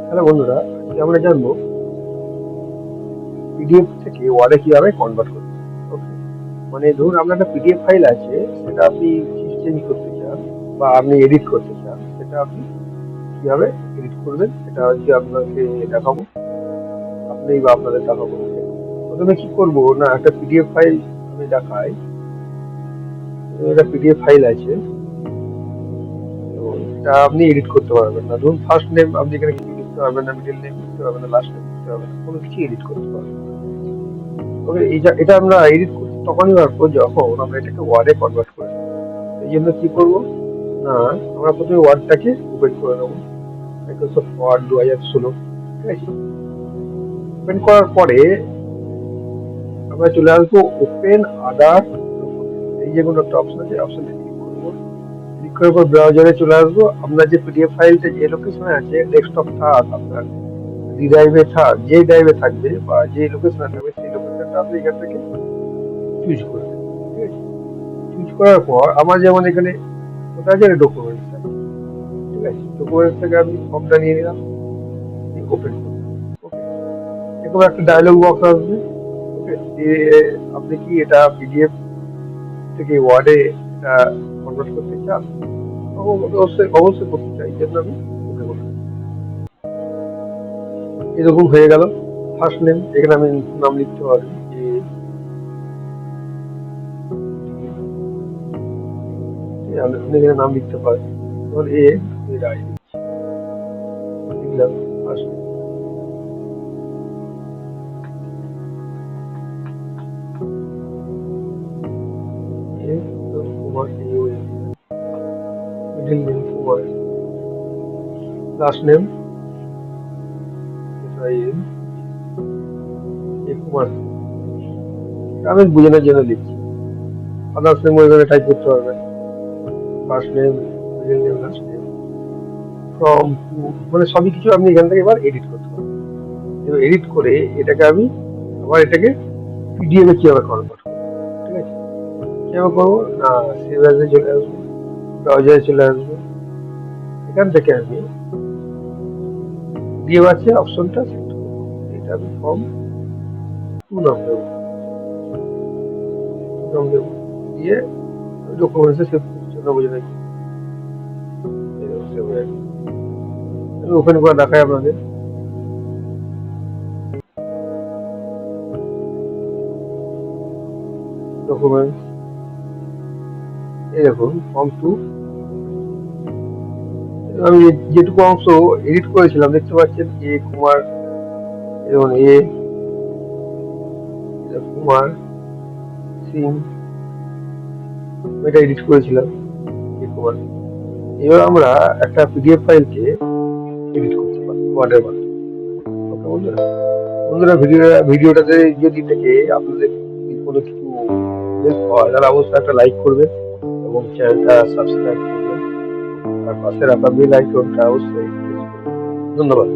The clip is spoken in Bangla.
হ্যালো বন্ধুরা, আজকে আমরা জানবো পিডিএফ থেকে ওয়ার্ডে কিভাবে কনভার্ট করতে হয়। ওকে, মানে ধরুন আপনার একটা পিডিএফ ফাইল আছে, সেটা আপনি চেঞ্জ করতে চান বা আপনি এডিট করতে চান, সেটা আপনি কিভাবে এডিট করবেন সেটা হচ্ছে আপনাকে দেখাবো, আপনি বা আপনাদের দেখাবো। ওকে, প্রথমে কি করবো না, একটা পিডিএফ ফাইল আমি দেখাই। একটা পিডিএফ ফাইল আছে, এবং এটা আপনি এডিট করতে পারবেন না। ধরুন ফার্স্ট নেম আপনি এখানে কিছু লিখতে পারবেন না, মিডল নেম লিখতে পারবেন না, লাস্ট নেম লিখতে পারবেন না, কোনো কিছু এডিট করতে পারবেন না। তবে এটা আমরা এডিট করছি তখনই পারবো যখন আমরা এটাকে ওয়ার্ডে কনভার্ট করে নেবো। এই জন্য কি করবো না, আমরা প্রথমে ওয়ার্ডটাকে ওপেন করে নেবো, মাইক্রোসফট ওয়ার্ড 2016। ঠিক আছে, ওপেন করার পরে আমরা চলে আসবো ওপেন আদার ডকুমেন্ট। এই যে কোনো একটা অপশন আছে, অপশনে ক্লিক করবো। ক্লিক করার পর ব্রাউজারে চলে আসবো। আপনার যে পিডিএফ ফাইলটা যে লোকেশনে আছে, ডেস্কটপ থাক আপনার, ডি ড্রাইভে থাক, যে ড্রাইভে থাকবে বা যে লোকেশনে থাকবে, সেই লোকেশনটা আপনি এখান থেকে চুজ করবেন। ঠিক আছে, চুজ করার পর আমার যেমন এখানে কোথায় আছে, ডকুমেন্টস আছে। ঠিক আছে, ডকুমেন্টস থেকে আমি ফর্মটা নিয়ে নিলাম, ওপেন করলাম। ওকে, এরকম একটা ডায়লগ বক্স আসবে। ওকে, দিয়ে আপনি কি এটা পিডিএফ থেকে ওয়ার্ডে এটা কনভার্ট করতে চান? অবশ্যই অবশ্যই করতে চাই, এই জন্য আমি ওকে বললাম। এরকম হয়ে গেল। ফার্স্ট নেম, এখানে আমি নাম লিখতে পারি যে আপনি এখানে নাম লিখতে পারেন, যেমন এ রায় লিখলাম first name. A Kumar, middle name Kumar, last name A Kumar. আমি বোঝানোর জন্য লিখছি, আদার্স নেম ওইভাবে টাইপ করতে পারবেন। First name, middle name, last name, from to, মানে সবই কিছু আপনি এখান থেকে এবার এডিট করতে পারবেন। এবার এডিট করে এটাকে আমি আবার এটাকে পিডিএফ এ কিভাবে কনভার্ট করবো। ঠিক আছে, কিভাবে করবো না, সেভ অ্যাজে চলে আসবো, ব্রাউজারে চলে আসবো। এখান থেকে আমি পিডিএফ আছে অপশনটা সিলেক্ট করবো। এটা আমি ফর্ম 2 নাম দেবো, 2 নাম দেবো, দিয়ে ডকুমেন্টসে সেভ করার জন্য বুঝে রাখি। সেভ হয়ে গেছে। আমি ওপেন করে দেখাই আপনাদের। ডকুমেন্টস, এই দেখুন ফর্ম 2। আমি যেটুকু অংশ এডিট করেছিলাম দেখতে পাচ্ছেন, এ কুমার, এবং কুমার সিং, এটা এডিট করেছিলাম এ কুমার। এবার আমরা একটা পিডিএফ ফাইলকে এডিট করতে পারি ওয়ার্ডের মাধ্যমে। ওকে বন্ধুরা, বন্ধুরা ভিডিওটাতে যদি থেকে আপনাদের কোনো কিছু হেল্প হয়, তাহলে অবশ্যই একটা লাইক করবেন এবং চ্যানেলটা সাবস্ক্রাইব করবেন, আর পাশে রাখা বেল আইকনটা অবশ্যই প্রেস করবেন। ধন্যবাদ।